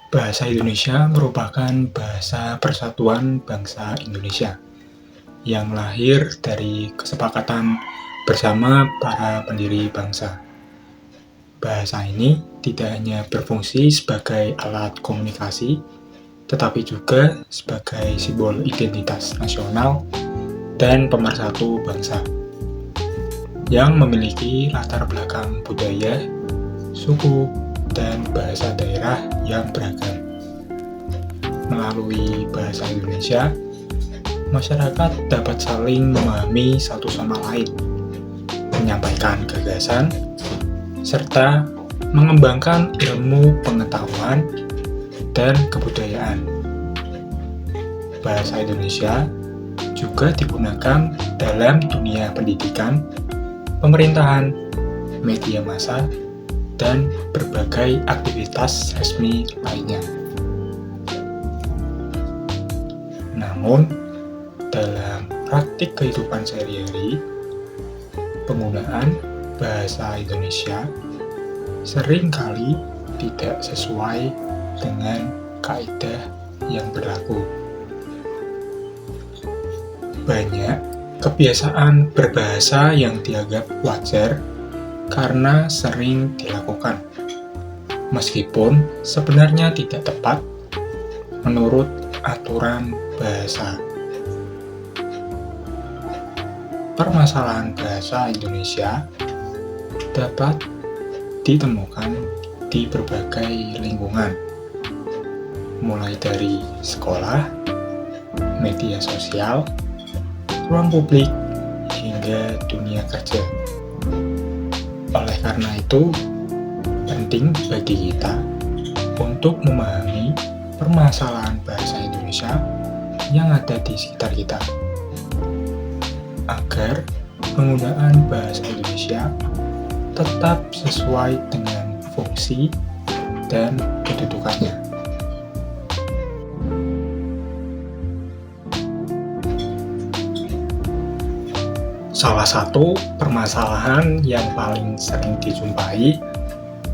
Bahasa Indonesia merupakan bahasa persatuan bangsa Indonesia yang lahir dari kesepakatan bersama para pendiri bangsa. Bahasa ini tidak hanya berfungsi sebagai alat komunikasi, tetapi juga sebagai simbol identitas nasional dan pemersatu bangsa yang memiliki latar belakang budaya, suku, dan bahasa daerah yang beragam. Melalui bahasa Indonesia, masyarakat dapat saling memahami satu sama lain, menyampaikan gagasan, serta mengembangkan ilmu pengetahuan dan kebudayaan. Bahasa Indonesia juga digunakan dalam dunia pendidikan, pemerintahan, media massa, dan berbagai aktivitas resmi lainnya. Namun, dalam praktik kehidupan sehari-hari, penggunaan bahasa Indonesia seringkali tidak sesuai dengan kaidah yang berlaku. Banyak kebiasaan berbahasa yang dianggap wajar karena sering dilakukan, meskipun sebenarnya tidak tepat menurut aturan bahasa. Permasalahan bahasa Indonesia dapat ditemukan di berbagai lingkungan, mulai dari sekolah, media sosial, ruang publik, hingga dunia kerja. Oleh karena itu, penting bagi kita untuk memahami permasalahan bahasa Indonesia yang ada di sekitar kita, agar penggunaan bahasa Indonesia tetap sesuai dengan fungsi dan kedudukannya. Salah satu permasalahan yang paling sering dijumpai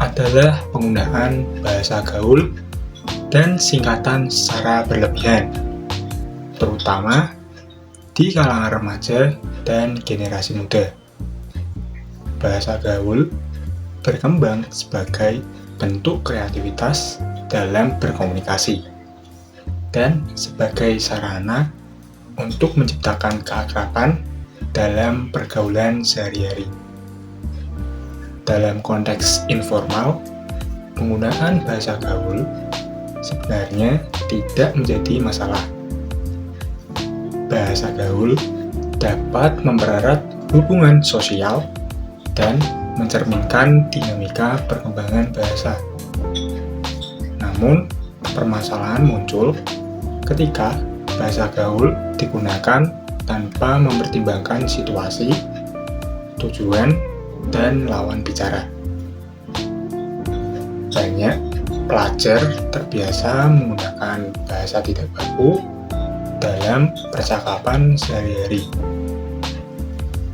adalah penggunaan bahasa gaul dan singkatan secara berlebihan, terutama di kalangan remaja dan generasi muda. Bahasa gaul berkembang sebagai bentuk kreativitas dalam berkomunikasi dan sebagai sarana untuk menciptakan keakraban dalam pergaulan sehari-hari. Dalam konteks informal, penggunaan bahasa gaul sebenarnya tidak menjadi masalah. Bahasa gaul dapat mempererat hubungan sosial dan mencerminkan dinamika perkembangan bahasa. Namun, permasalahan muncul ketika bahasa gaul digunakan tanpa mempertimbangkan situasi, tujuan, dan lawan bicara. Banyak pelajar terbiasa menggunakan bahasa tidak baku dalam percakapan sehari-hari,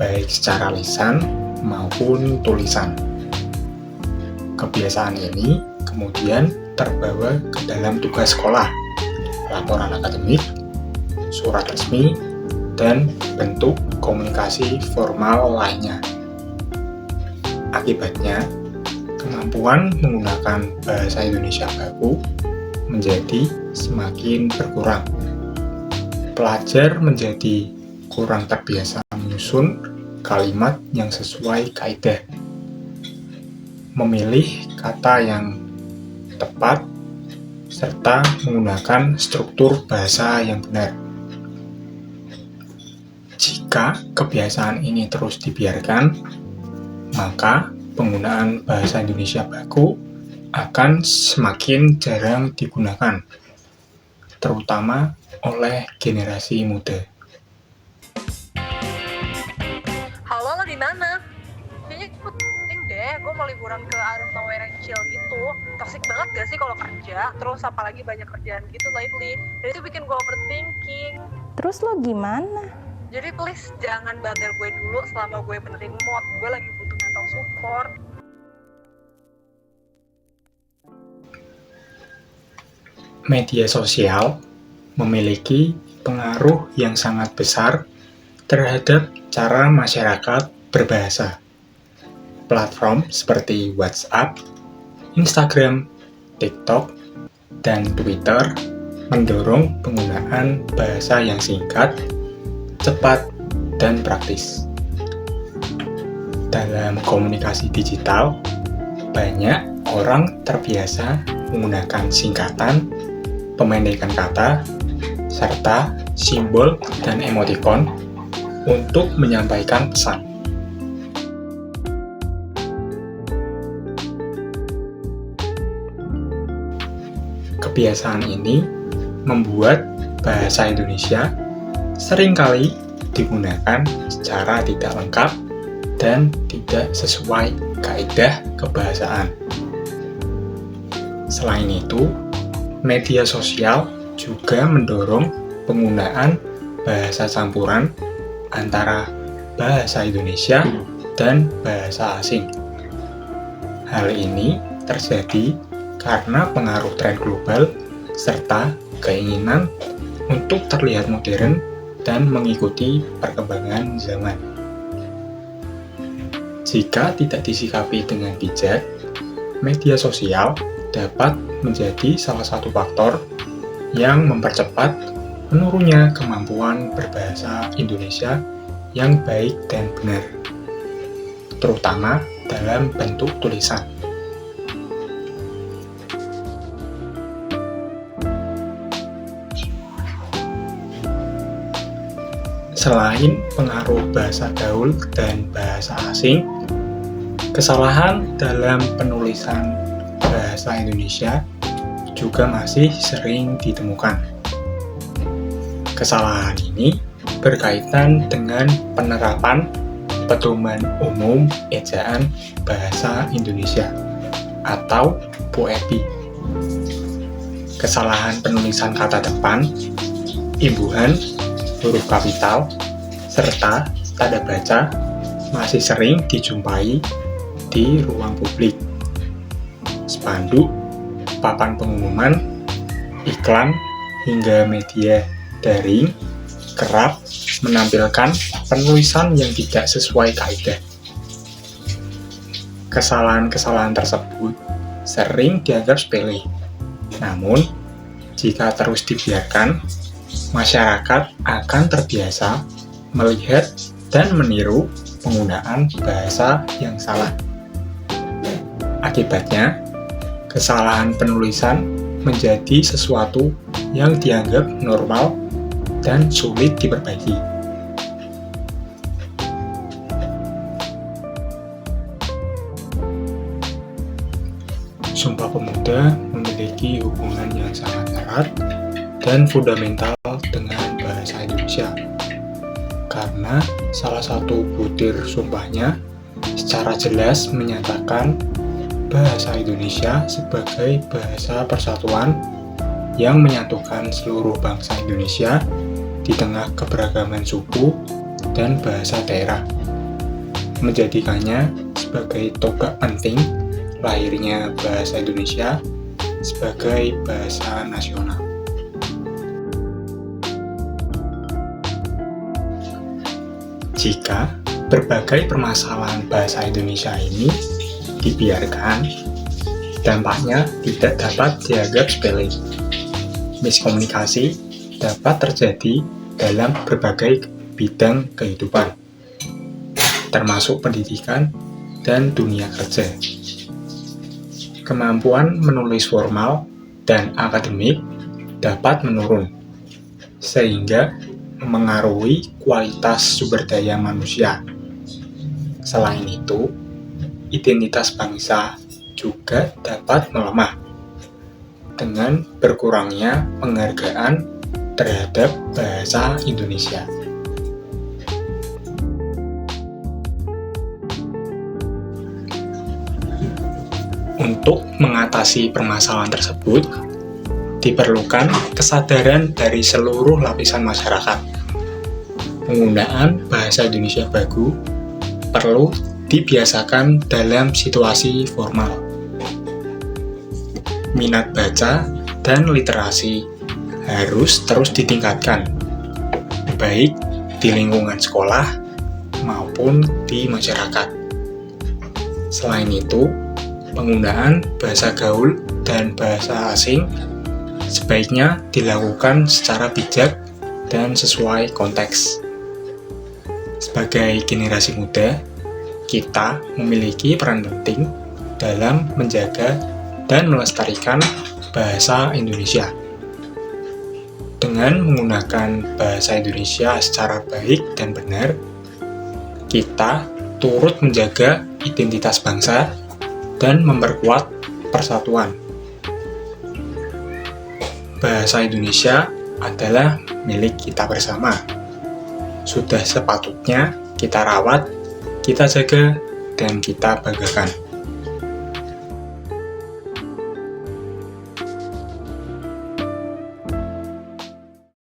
baik secara lisan maupun tulisan. Kebiasaan ini kemudian terbawa ke dalam tugas sekolah, laporan akademik, surat resmi, dan bentuk komunikasi formal lainnya. Akibatnya, kemampuan menggunakan bahasa Indonesia baku menjadi semakin berkurang. Pelajar menjadi kurang terbiasa menyusun kalimat yang sesuai kaidah, memilih kata yang tepat, serta menggunakan struktur bahasa yang benar. Jika kebiasaan ini terus dibiarkan, maka penggunaan bahasa Indonesia baku akan semakin jarang digunakan, terutama oleh generasi muda. Halo, lo di mana? Kayaknya gue penting deh, gue mau liburan ke I don't know where and chill gitu. Toxic banget gak sih kalau kerja, terus apalagi banyak kerjaan gitu lately. Dan itu bikin gue overthinking. Terus lo gimana? Jadi please jangan bugger gue dulu selama gue benerin mood. Gue lagi butuh mental support. Media sosial memiliki pengaruh yang sangat besar terhadap cara masyarakat berbahasa. Platform seperti WhatsApp, Instagram, TikTok, dan Twitter mendorong penggunaan bahasa yang singkat, cepat, dan praktis. Dalam komunikasi digital, banyak orang terbiasa menggunakan singkatan, pemendekan kata, serta simbol dan emotikon untuk menyampaikan pesan. Kebiasaan ini membuat bahasa Indonesia seringkali digunakan secara tidak lengkap dan tidak sesuai kaidah kebahasaan. Selain itu, media sosial juga mendorong penggunaan bahasa campuran antara bahasa Indonesia dan bahasa asing. Hal ini terjadi karena pengaruh tren global serta keinginan untuk terlihat modern dan mengikuti perkembangan zaman. Jika tidak disikapi dengan bijak, media sosial dapat menjadi salah satu faktor yang mempercepat menurunnya kemampuan berbahasa Indonesia yang baik dan benar, terutama dalam bentuk tulisan. Selain pengaruh bahasa gaul dan bahasa asing, kesalahan dalam penulisan bahasa Indonesia juga masih sering ditemukan. Kesalahan ini berkaitan dengan penerapan pedoman umum ejaan bahasa Indonesia atau POEPI. Kesalahan penulisan kata depan, imbuhan, huruf kapital, serta tanda baca masih sering dijumpai di ruang publik. Spanduk, papan pengumuman, iklan, hingga media daring kerap menampilkan penulisan yang tidak sesuai kaidah. Kesalahan-kesalahan tersebut sering dianggap sepele. Namun, jika terus dibiarkan, masyarakat akan terbiasa melihat dan meniru penggunaan bahasa yang salah. Akibatnya, kesalahan penulisan menjadi sesuatu yang dianggap normal dan sulit diperbaiki. Sumpah Pemuda memiliki hubungan yang sangat erat dan fundamental dengan bahasa Indonesia, karena salah satu butir sumpahnya secara jelas menyatakan bahasa Indonesia sebagai bahasa persatuan yang menyatukan seluruh bangsa Indonesia di tengah keberagaman suku dan bahasa daerah, menjadikannya sebagai tonggak penting lahirnya bahasa Indonesia sebagai bahasa nasional. Jika berbagai permasalahan bahasa Indonesia ini dibiarkan, dampaknya tidak dapat dianggap sepele. Miskomunikasi dapat terjadi dalam berbagai bidang kehidupan, termasuk pendidikan dan dunia kerja. Kemampuan menulis formal dan akademik dapat menurun, sehingga memengaruhi kualitas sumber daya manusia. Selain itu, identitas bangsa juga dapat melemah dengan berkurangnya penghargaan terhadap bahasa Indonesia. Untuk mengatasi permasalahan tersebut, diperlukan kesadaran dari seluruh lapisan masyarakat. Penggunaan bahasa Indonesia baku perlu dibiasakan dalam situasi formal. Minat baca dan literasi harus terus ditingkatkan, baik di lingkungan sekolah maupun di masyarakat. Selain itu, penggunaan bahasa gaul dan bahasa asing sebaiknya dilakukan secara bijak dan sesuai konteks. Sebagai generasi muda, kita memiliki peran penting dalam menjaga dan melestarikan bahasa Indonesia. Dengan menggunakan bahasa Indonesia secara baik dan benar, kita turut menjaga identitas bangsa dan memperkuat persatuan. Bahasa Indonesia adalah milik kita bersama. Sudah sepatutnya kita rawat, kita jaga, dan kita banggakan.